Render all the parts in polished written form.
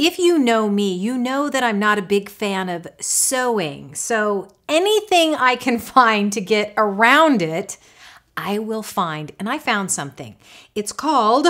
If you know me, you know that I'm not a big fan of sewing. So anything I can find to get around it, I will find. And I found something. It's called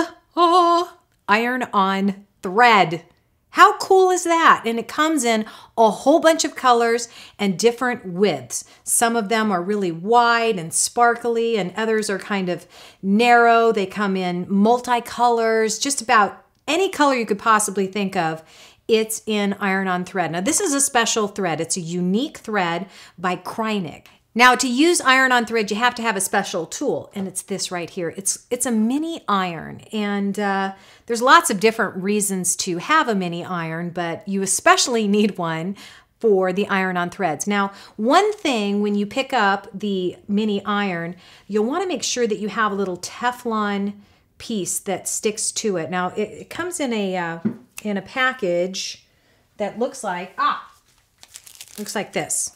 iron-on thread. How cool is that? And it comes in a whole bunch of colors and different widths. Some of them are really wide and sparkly, and others are kind of narrow. They come in multicolors, just about any color you could possibly think of. It's in iron-on thread. Now, this is a special thread. It's a unique thread by Kreinig. Now, to use iron-on thread, you have to have a special tool, and it's this right here. It's a mini iron, and there's lots of different reasons to have a mini iron, but you especially need one for the iron-on threads. Now, one thing when you pick up the mini iron, you'll want to make sure that you have a little Teflon piece that sticks to it. Now, it comes in a package that looks like this.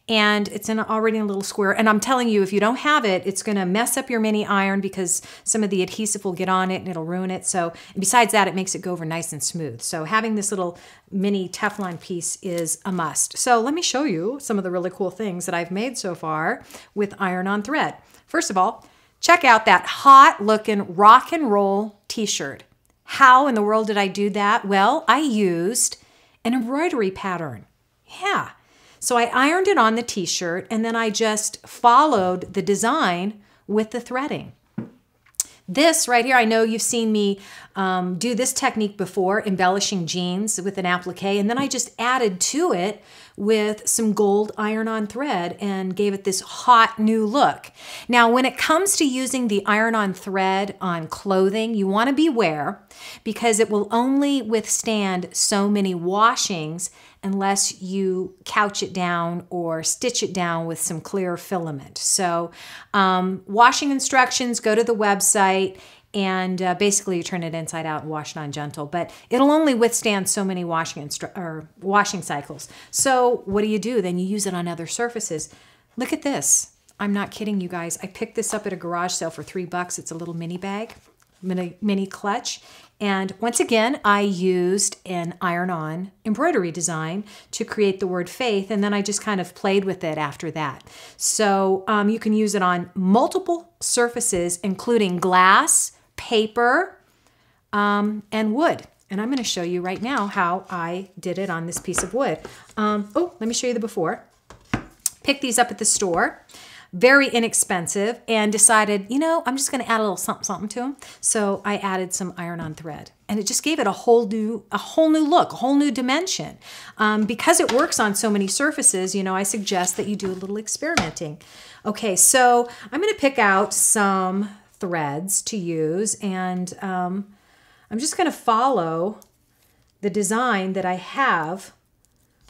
And it's already in a little square. And I'm telling you, if you don't have it, it's going to mess up your mini iron because some of the adhesive will get on it and it'll ruin it. So, and besides that, it makes it go over nice and smooth. So having this little mini Teflon piece is a must. So let me show you some of the really cool things that I've made so far with iron-on thread. First of all, check out that hot looking rock and roll t-shirt. How in the world did I do that? Well, I used an embroidery pattern. Yeah. So I ironed it on the t-shirt and then I just followed the design with the threading. This right here, I know you've seen me do this technique before, embellishing jeans with an applique, and then I just added to it with some gold iron-on thread and gave it this hot new look. Now, when it comes to using the iron-on thread on clothing, you want to beware because it will only withstand so many washings unless you couch it down or stitch it down with some clear filament. So washing instructions, go to the website, and basically you turn it inside out and wash it on gentle, but it'll only withstand so many washing cycles. So what do? Then you use it on other surfaces. Look at this. I'm not kidding you guys. I picked this up at a garage sale for $3. It's a little mini bag, mini clutch. And once again, I used an iron-on embroidery design to create the word faith, and then I just kind of played with it after that. So you can use it on multiple surfaces, including glass, paper, and wood. And I'm going to show you right now how I did it on this piece of wood. Let me show you the before. Picked these up at the store. Very inexpensive, and decided, you know, I'm just going to add a little something to them. So I added some iron-on thread, and it just gave it a whole new look, a whole new dimension. Because it works on so many surfaces, you know, I suggest that you do a little experimenting. Okay, so I'm going to pick out some threads to use, and I'm just going to follow the design that I have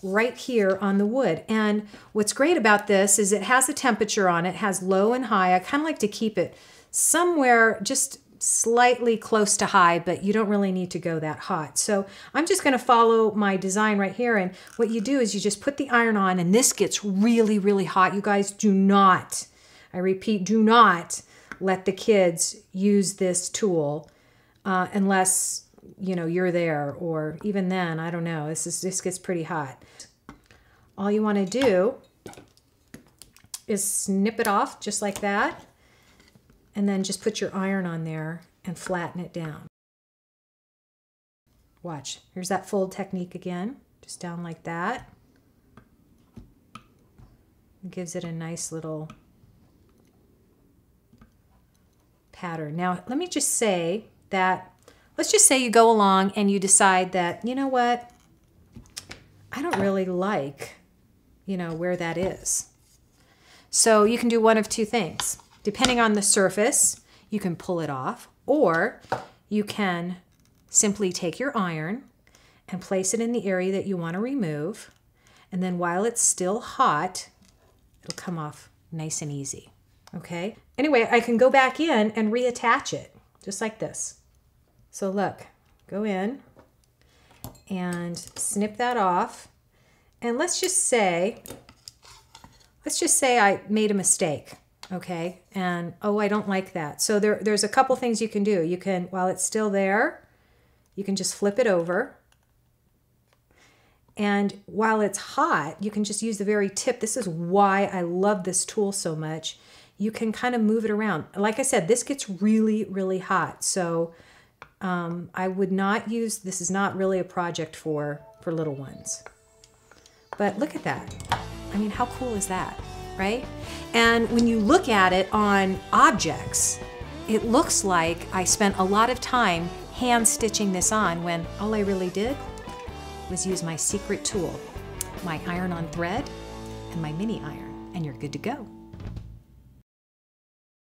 right here on the wood. And what's great about this is it has a temperature on it, has low and high. I kind of like to keep it somewhere just slightly close to high, but you don't really need to go that hot. So I'm just going to follow my design right here. And what you do is you just put the iron on, and this gets really, really hot. You guys do not, I repeat, do not let the kids use this tool unless you know you're there, or even then, I don't know. This gets pretty hot. All you want to do is snip it off just like that, and then just put your iron on there and flatten it down. Watch. Here's that fold technique again, just down like that. It gives it a nice little pattern. Now, let me just say that, let's just say you go along and you decide that, you know what, I don't really like, you know, where that is. So you can do one of two things. Depending on the surface, you can pull it off, or you can simply take your iron and place it in the area that you want to remove, and then while it's still hot, it'll come off nice and easy. Okay? Anyway, I can go back in and reattach it, just like this. So look, go in and snip that off. And let's just say I made a mistake, okay? And, oh, I don't like that. So there's a couple things you can do. You can, while it's still there, you can just flip it over And while it's hot, you can just use the very tip. This is why I love this tool so much. You can kind of move it around. Like I said, this gets really, really hot. So I would not use, this is not really a project for little ones. But look at that. I mean, how cool is that, right? And when you look at it on objects, it looks like I spent a lot of time hand stitching this on when all I really did was use my secret tool, my iron on thread and my mini iron, and you're good to go.